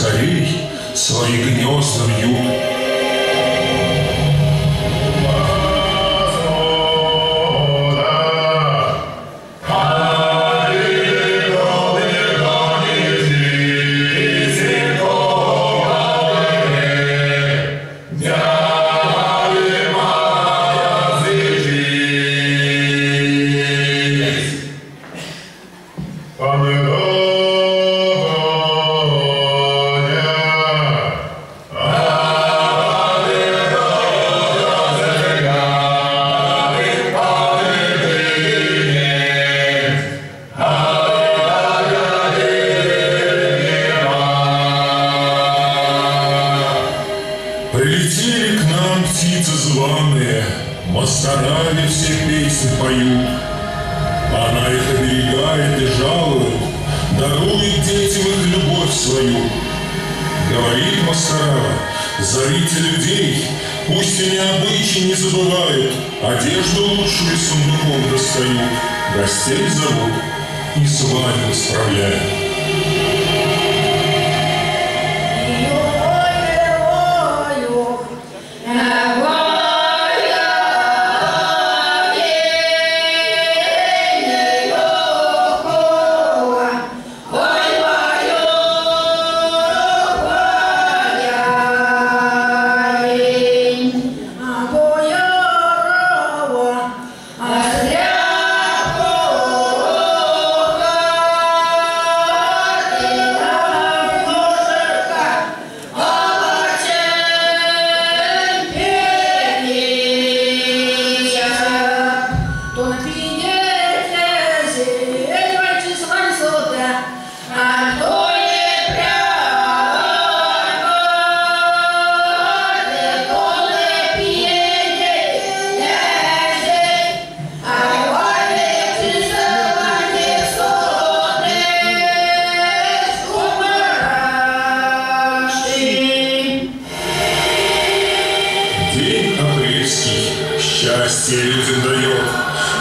скорей свои гнезда вьют. Прилетели к нам птицы званые, Мастараве все песни поют. Она их оберегает и жалует, дарует детям их любовь свою. Говорит Мастарава: зовите людей, пусть они обычаи не забывают, одежду лучшую из сундуков достают, гостей зовут и свадьбу справляют. Счастье людям дает.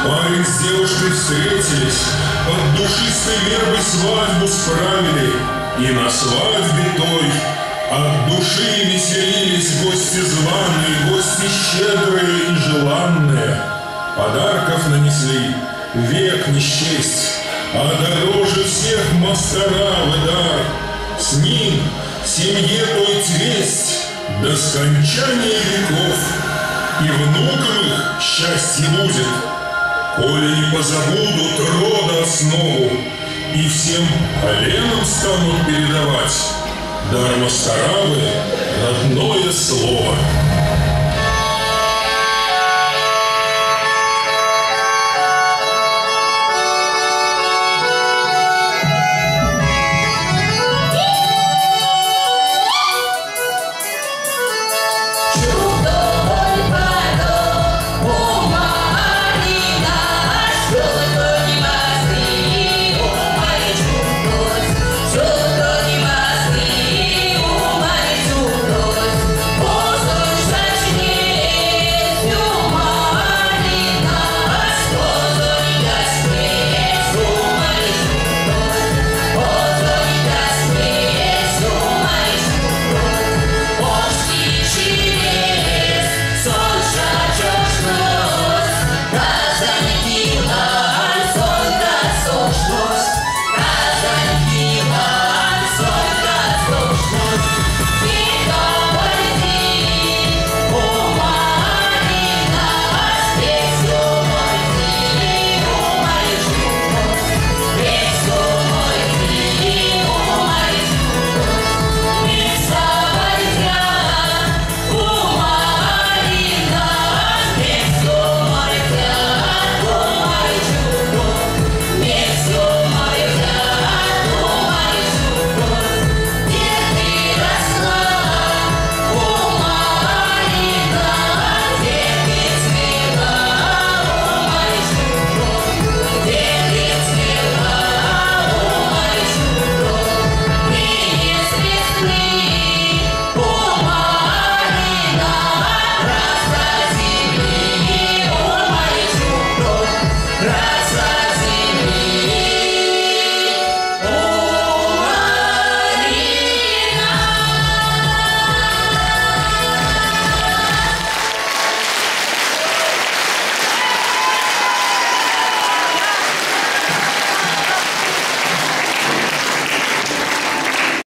Парень с девушкой встретились, под душистой вербой свадьбу справили, и на свадьбе той от души веселились гости званые, гости щедрые и желанные. Подарков нанесли век не счесть, а дороже всех Мастаравы дар. С ним семье той весть до скончания веков, и внукам их счастье будет, коли не позабудут рода основу, и всем коленам станут передавать дар Мастаравы родное слово.